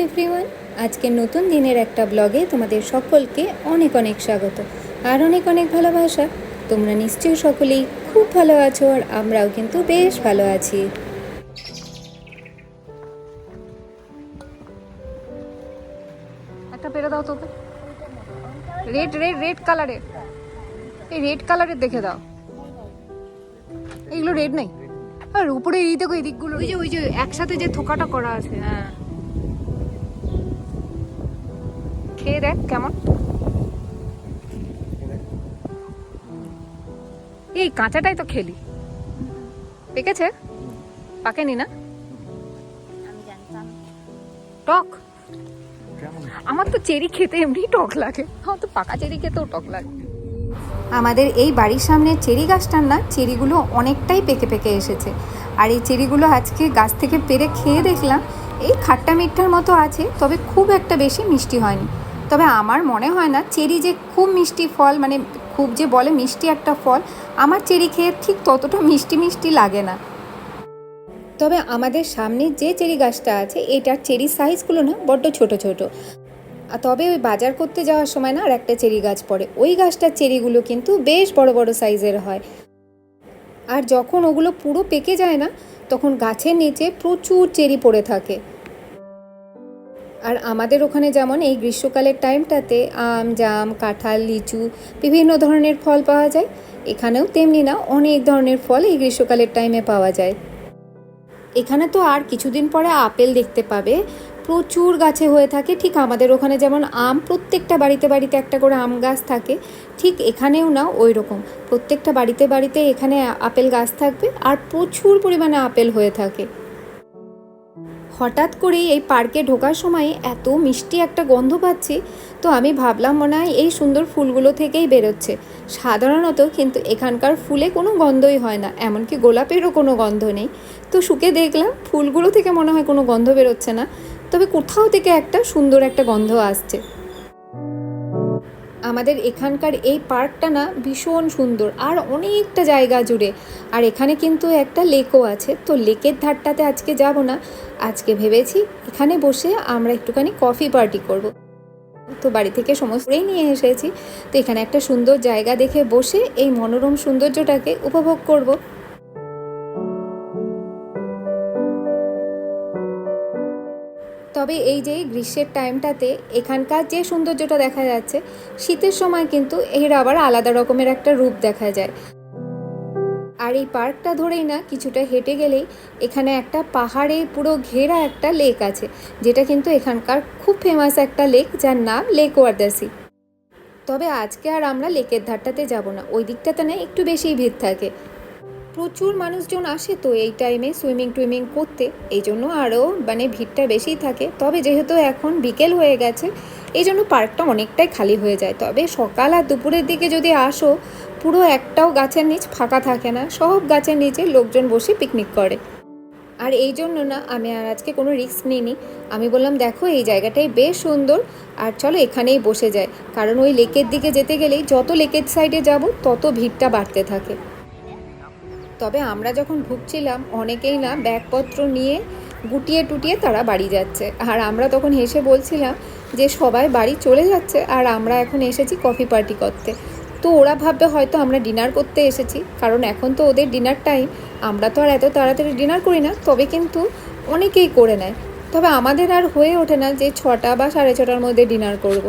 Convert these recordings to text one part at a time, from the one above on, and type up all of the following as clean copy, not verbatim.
Everyone, আজকের নতুন দিনের একটা ব্লগে তোমাদের সকলকে অনেক অনেক স্বাগত আর অনেক অনেক ভালোবাসা। তোমরা নিশ্চয়ই সকলেই খুব ভালো আছো আর আমরাও কিন্তু বেশ ভালো আছি। একটা পেরে দাও তোকে, রেড রেড রেড কালারের, এই রেড কালারের দেখে দাও। এইগুলো রেড নেই, আর উপরে এই দেখো এই দিকগুলো, ওই যে একসাথে যে থোকাটা করা আছে। হ্যাঁ, খেয়ে দেখ কেমন। এই কাঁচাটাই তো খেলি, পেকেছে? পাকেনি না? টক? আমার তো চেরি খেতে এমনি টক লাগে, আমার তো পাকা চেরি খেতেও টক লাগে। আমাদের এই বাড়ির সামনে চেরি গাছটার না চেরিগুলো অনেকটাই পেকে পেকে এসেছে, আর এই চেরিগুলো আজকে গাছ থেকে পেরে খেয়ে দেখলাম এই খাট্টা মিঠার মতো আছে, তবে খুব একটা বেশি মিষ্টি হয়নি। তবে আমার মনে হয় না চেরি যে খুব মিষ্টি ফল, মানে খুব যে বলে মিষ্টি একটা ফল, আমার চেরি খেয়ে ঠিক ততটা মিষ্টি মিষ্টি লাগে না। তবে আমাদের সামনে যে চেরি গাছটা আছে এটার চেরি সাইজগুলো না বড্ড ছোট ছোট। তবে ওই বাজার করতে যাওয়ার সময় না আর একটা চেরি গাছ পড়ে, ওই গাছটার চেরিগুলো কিন্তু বেশ বড় বড় সাইজের হয়। আর যখন ওগুলো পুরো পেকে যায় না তখন গাছের নিচে প্রচুর চেরি পড়ে থাকে। আর আমাদের ওখানে যেমন এই গ্রীষ্মকালের টাইমটাতে আম, জাম, কাঁঠাল, লিচু বিভিন্ন ধরনের ফল পাওয়া যায়, এখানেও তেমনি না অনেক ধরনের ফল এই গ্রীষ্মকালের টাইমে পাওয়া যায়। এখানে তো আর কিছুদিন পরে আপেল দেখতে পাবে, প্রচুর গাছে হয়ে থাকে। ঠিক আমাদের ওখানে যেমন আম প্রত্যেকটা বাড়িতে বাড়িতে একটা করে আম গাছ থাকে, ঠিক এখানেও না ওই রকম প্রত্যেকটা বাড়িতে বাড়িতে এখানে আপেল গাছ থাকবে আর প্রচুর পরিমাণে আপেল হয়ে থাকে। হঠাৎ করেই এই পার্কে ঢোকার সময় এত মিষ্টি একটা গন্ধ পাচ্ছি, তো আমি ভাবলাম মনে হয় এই সুন্দর ফুলগুলো থেকেই বেরোচ্ছে। সাধারণত কিন্তু এখানকার ফুলে কোনো গন্ধই হয় না, এমনকি গোলাপেরও কোনো গন্ধ নেই। তো শুকে দেখলাম ফুলগুলো থেকে মনে হয় কোনো গন্ধ বেরোচ্ছে না, তবে কোথাও থেকে একটা সুন্দর একটা গন্ধ আসছে। আমাদের এখানকার এই পার্কটা না ভীষণ সুন্দর আর অনেকটা জায়গা জুড়ে, আর এখানে কিন্তু একটা লেকও আছে। তো লেকের ধারটাতে আজকে যাব না, আজকে ভেবেছি এখানে বসে আমরা একটুখানি কফি পার্টি করব। তো বাড়ি থেকে সমস্তই নিয়ে এসেছি, তো এখানে একটা সুন্দর জায়গা দেখে বসে এই মনোরম সৌন্দর্যটাকে উপভোগ করব। তবে এই যে গ্রীষ্মের টাইমটাতে এখানকার যে সৌন্দর্যটা দেখা যাচ্ছে, শীতের সময় কিন্তু এর আবার আলাদা রকমের একটা রূপ দেখা যায়। আর এই পার্কটা ধরেই না কিছুটা হেঁটে গেলেই এখানে একটা পাহাড়ে পুরো ঘেরা একটা লেক আছে, যেটা কিন্তু এখানকার খুব ফেমাস একটা লেক, যার নাম লেক ওয়ার্দাসি। তবে আজকে আর আমরা লেকের ধারটাতে যাব না, ওই দিকটাতে না একটু বেশিই ভিড় থাকে, প্রচুর মানুষজন আসে তো এই টাইমে সুইমিং করতে, এই জন্য আরও মানে ভিড়টা বেশিই থাকে। তবে যেহেতু এখন বিকেল হয়ে গেছে এই জন্য পার্কটা অনেকটাই খালি হয়ে যায়। তবে সকাল আর দুপুরের দিকে যদি আসো পুরো একটাও গাছের নিচ ফাঁকা থাকে না, সব গাছের নিচে লোকজন বসে পিকনিক করে। আর এই জন্য না আমি আর আজকে কোনো রিস্ক নিইনি, আমি বললাম দেখো এই জায়গাটাই বেশ সুন্দর আর চলো এখানেই বসে যায়, কারণ ওই লেকের দিকে যেতে গেলেই যত লেকের সাইডে যাব তত ভিড়টা বাড়তে থাকে। তবে আমরা যখন ঢুকছিলাম অনেকেই না ব্যাগপত্র নিয়ে গুটিয়ে টুটিয়ে তারা বাড়ি যাচ্ছে, আর আমরা তখন হেসে বলছিলাম যে সবাই বাড়ি চলে যাচ্ছে আর আমরা এখন এসেছি কফি পার্টি করতে। তো ওরা ভাববে হয়তো আমরা ডিনার করতে এসেছি, কারণ এখন তো ওদের ডিনার টাইম, আমরা তো আর এত তাড়াতাড়ি ডিনার করি না, তবে কিন্তু অনেকেই করে নেয়। তবে আমাদের আর হয়ে ওঠে না যে 6টা বা 6:30টার মধ্যে ডিনার করব।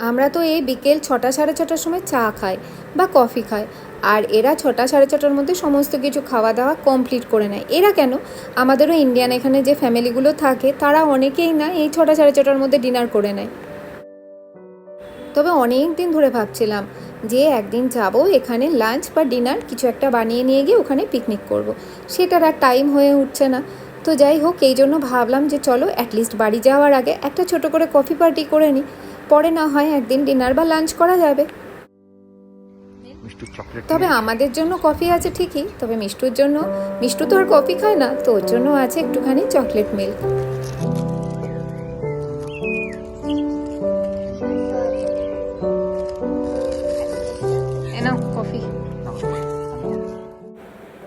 আমরা তো এই বিকেল 6টা 6:30টার সময় চা খাই বা কফি খাই, আর এরা 6টা 6:30টার মধ্যে সমস্ত কিছু খাওয়া দাওয়া কমপ্লিট করে নেয়। এরা কেন, আমাদেরও ইন্ডিয়ান এখানে যে ফ্যামিলিগুলো থাকে তারা অনেকেই না এই 6টা 6:30টার মধ্যে ডিনার করে নেয়। তবে অনেক দিন ধরে ভাবছিলাম যে একদিন যাব এখানে লাঞ্চ বা ডিনার কিছু একটা বানিয়ে নিয়ে গিয়ে ওখানে পিকনিক করব, সেটার আর টাইম হয়ে উঠছে না। তো যাই হোক, এই জন্য ভাবলাম যে চলো অ্যাটলিস্ট বাড়ি যাওয়ার আগে একটা ছোট করে কফি পার্টি করে নিই, পরে না হয় একদিন ডিনার বা লাঞ্চ করা যাবে। তবে আমাদের জন্য কফি আছে ঠিকই, তবে মিষ্টুর জন্য, মিষ্টু তো আর কফি খায় না, তো ওর জন্য আছে একটুখানি চকলেট মিল্ক।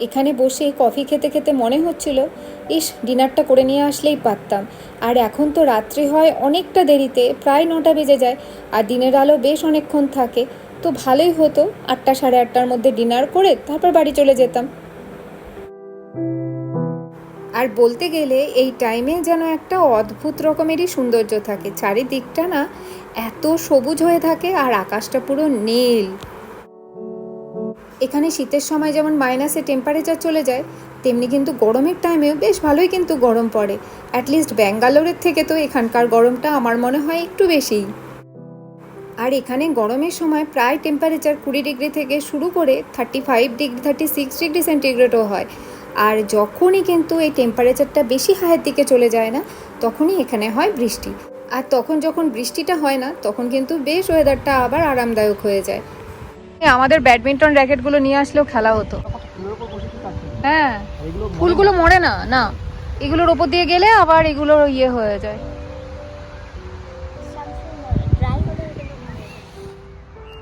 এখানে বসে কফি খেতে খেতে মনে হচ্ছিল ইস ডিনারটা করে নিয়ে আসলেই পারতাম। আর এখন তো রাত্রি হয় অনেকটা দেরিতে, প্রায় 9টা বেজে যায়, আর দিনের আলো বেশ অনেকক্ষণ থাকে। তো ভালোই হতো 8টা সাড়ে 8টার মধ্যে ডিনার করে তারপর বাড়ি চলে যেতাম। আর বলতে গেলে এই টাইমে যেন একটা অদ্ভুত রকমেরই সৌন্দর্য থাকে, চারিদিকটা না এত সবুজ হয়ে থাকে আর আকাশটা পুরো নীল। এখানে শীতের সময় যেমন মাইনাসে টেম্পারেচার চলে যায়, তেমনি কিন্তু গরমের টাইমেও বেশ ভালোই কিন্তু গরম পড়ে। অ্যাটলিস্ট ব্যাঙ্গালোরের থেকে তো এখানকার গরমটা আমার মনে হয় একটু বেশিই। আর এখানে গরমের সময় প্রায় টেম্পারেচার 20 ডিগ্রি থেকে শুরু করে 35 ডিগ্রি 36 ডিগ্রি সেন্টিগ্রেডও হয়। আর যখনই কিন্তু এই টেম্পারেচারটা বেশি হাইয়ের দিকে চলে যায় না, তখনই এখানে হয় বৃষ্টি। আর তখন যখন বৃষ্টিটা হয় না, তখন কিন্তু বেশ ওয়েদারটা আবার আরামদায়ক হয়ে যায়। আমাদের ব্যাডমিন্টন র্যাকেটগুলো নিয়ে আসলেও খেলা হতো। হ্যাঁ, ফুলগুলো মরে না, না এগুলোর ওপর দিয়ে গেলে আবার এগুলো ইয়ে হয়ে যায়।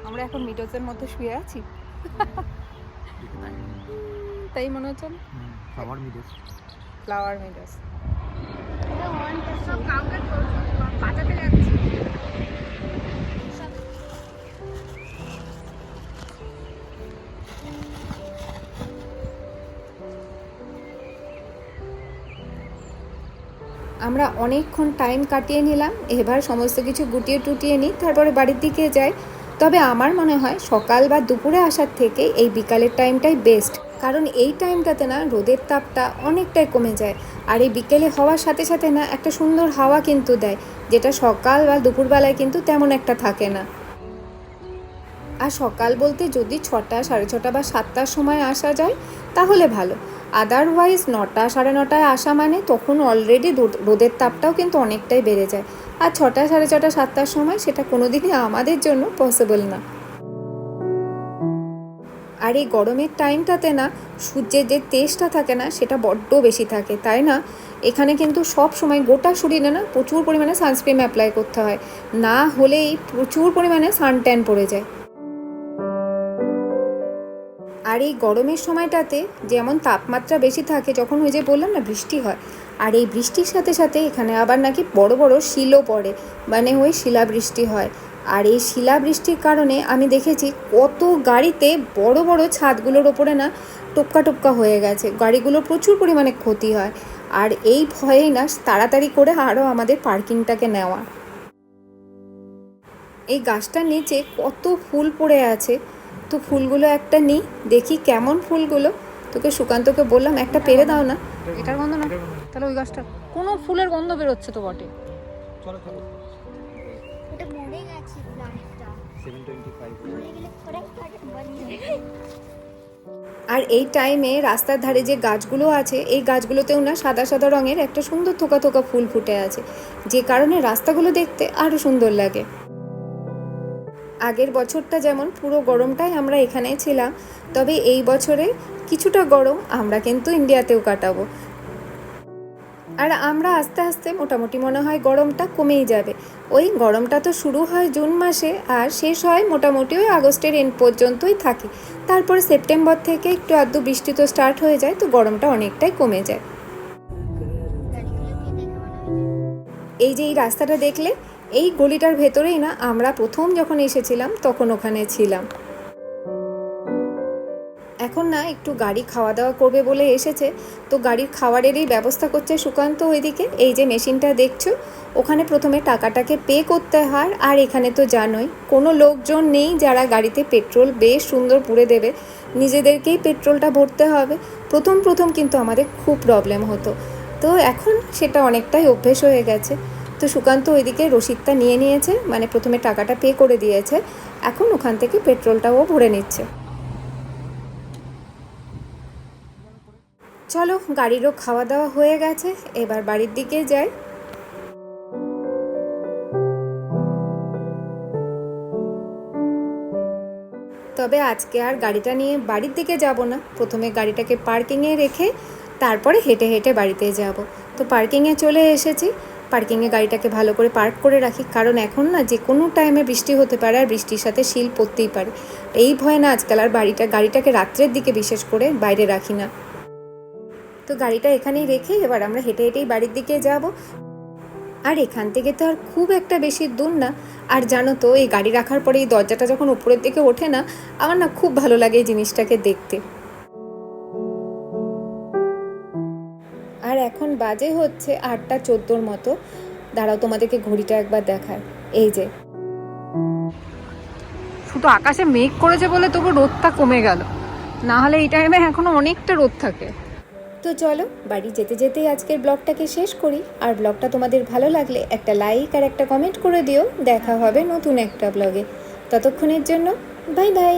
আমরা এখন মিডোজের মধ্যে শুয়ে আছি, তাই মনে হচ্ছে না? Flower meadows. Flower meadows. আমরা অনেকক্ষণ টাইম কাটিয়ে নিলাম, এবার সমস্ত কিছু গুটিয়ে টুটিয়ে নিই, তারপরে বাড়ির দিকে যাই। তবে আমার মনে হয় সকাল বা দুপুরে আসার থেকে এই বিকালের টাইমটাই বেস্ট, কারণ এই টাইমটাতে না রোদের তাপটা অনেকটাই কমে যায়। আর এই বিকেলে হওয়ার সাথে সাথে না একটা সুন্দর হাওয়া কিন্তু দেয়, যেটা সকাল বা দুপুরবেলায় কিন্তু তেমন একটা থাকে না। আর সকাল বলতে যদি 6টা সাড়ে 6টা বা 7টার সময় আসা যায় তাহলে ভালো, আদারওয়াইজ 9টা সাড়ে 9টায় আসা মানে তখন অলরেডি রোদের তাপটাও কিন্তু অনেকটাই বেড়ে যায়। আর 6টা সাড়ে 6টা 7টার সময় সেটা কোনোদিনই আমাদের জন্য পসিবল না। আর এই গরমের টাইমটাতে না সূর্যের যে তেজটা থাকে না সেটা বড্ড বেশি থাকে, তাই না এখানে কিন্তু সব সময় গোটা শরীরে না প্রচুর পরিমাণে সানস্ক্রিন অ্যাপ্লাই করতে হয়, না হলেই প্রচুর পরিমাণে সানট্যান পড়ে যায়। আর এই গরমের সময়টাতে যেমন তাপমাত্রা বেশি থাকে, যখন ওই যে বললাম না বৃষ্টি হয়, আর এই বৃষ্টির সাথে সাথে এখানে আবার নাকি বড় বড় শিলও পড়ে, মানে ওই শিলাবৃষ্টি হয়। আর এই শিলাবৃষ্টির কারণে আমি দেখেছি কত গাড়িতে বড় বড় ছাদগুলোর ওপরে না টোপকা টোপকা হয়ে গেছে, গাড়িগুলো প্রচুর পরিমাণে ক্ষতি হয়। আর এই ভয়েই না তাড়াতাড়ি করে আরও আমাদের পার্কিংটাকে নেওয়া। এই গাছটার নিচে কত ফুল পড়ে আছে, তো ফুলগুলো একটা নিই, দেখি কেমন ফুলগুলো। তোকে সুকান্তকে বললাম একটা পেরে দাও না। এটার গন্ধ না, তাহলে ওই গাছটা কোনো ফুলের গন্ধ বেরোচ্ছে তো বটে। চলো চলো। ওটা মরে গেছে প্লান্টটা 725। মরে গেলে পরে আর এই টাইমে রাস্তার ধারে যে গাছগুলো আছে, এই গাছগুলোতেও না সাদা সাদা রঙের একটা সুন্দর থোকা থোকা ফুল ফুটে আছে, যে কারণে রাস্তাগুলো দেখতে আরও সুন্দর লাগে। আগের বছরটা যেমন পুরো গরমটাই আমরা এখানেই ছিলাম, তবে এই বছরে কিছুটা গরম আমরা কিন্তু ইন্ডিয়াতেও কাটাবো। আর আমরা আস্তে আস্তে মোটামুটি মনে হয় গরমটা কমেই যাবে। ওই গরমটা তো শুরু হয় জুন মাসে আর শেষ হয় মোটামুটি ওই আগস্টের এন্ড পর্যন্তই থাকে। তারপরে সেপ্টেম্বর থেকে একটু আধটু বৃষ্টি তো স্টার্ট হয়ে যায়, তো গরমটা অনেকটাই কমে যায়। এই যে এই রাস্তাটা দেখলে, এই গলিটার ভেতরেই না আমরা প্রথম যখন এসেছিলাম তখন ওখানে ছিলাম। এখন না একটু গাড়ি খাওয়া দাওয়া করবে বলে এসেছে, তো গাড়ির খাবারেরই ব্যবস্থা করছে সুকান্ত ওইদিকে। এই যে মেশিনটা দেখছো, ওখানে প্রথমে টাকাটাকে পে করতে হয়। আর এখানে তো জানোই কোনো লোকজন নেই যারা গাড়িতে পেট্রোল বেশ সুন্দর পুড়ে দেবে, নিজেদেরকেই পেট্রোলটা ভরতে হবে। প্রথম কিন্তু আমাদের খুব প্রবলেম হতো, তো এখন সেটা অনেকটাই অভ্যেস হয়ে গেছে। তো সুকান্ত ওইদিকে রসিদটা নিয়ে নিয়েছে, মানে প্রথমে টাকাটা পে করে দিয়েছে, এখন ওখান থেকে পেট্রোলটাও ভরে নিচ্ছে। চলো, গাড়িরও খাওয়া দাওয়া হয়ে গেছে, এবার বাড়ির দিকে যাই। তবে আজকে আর গাড়িটা নিয়ে বাড়ির দিকে যাব না, প্রথমে গাড়িটাকে পার্কিংয়ে রেখে তারপরে হেঁটে হেঁটে বাড়িতে যাব। তো পার্কিংয়ে চলে এসেছি, পার্কিংয়ে গাড়িটাকে ভালো করে পার্ক করে রাখি, কারণ এখন না যে কোনো টাইমে বৃষ্টি হতে পারে আর বৃষ্টির সাথে শিল পড়তেই পারে। এই ভয় না আজকাল আর গাড়িটাকে রাত্রের দিকে বিশেষ করে বাইরে রাখি না। তো গাড়িটা এখানেই রেখে এবার আমরা হেঁটে হেঁটেই বাড়ির দিকে যাব। আর এখান থেকে তো আর খুব একটা বেশি দূর না। আর জানো তো, এই গাড়ি রাখার পরে এই দরজাটা যখন উপরের দিকে ওঠে না, আমার না খুব ভালো লাগে এই জিনিসটাকে দেখতে। আর এখন বাজে হচ্ছে 8:14 মতো। দাঁড়াও তোমাদেরকে ঘড়িটা একবার দেখায়। এই যে শুধু আকাশে মেঘ করেছে বলে তবু রোদটা কমে গেল, না হলে এই টাইমে এখনো অনেকটা রোদ থাকে। তো চলো বাড়ি যেতে যেতেই আজকের ব্লগটাকে শেষ করি। আর ব্লগটা তোমাদের ভালো লাগলে একটা লাইক আর একটা কমেন্ট করে দিও। দেখা হবে নতুন একটা ব্লগে। ততক্ষণের জন্য বাই বাই।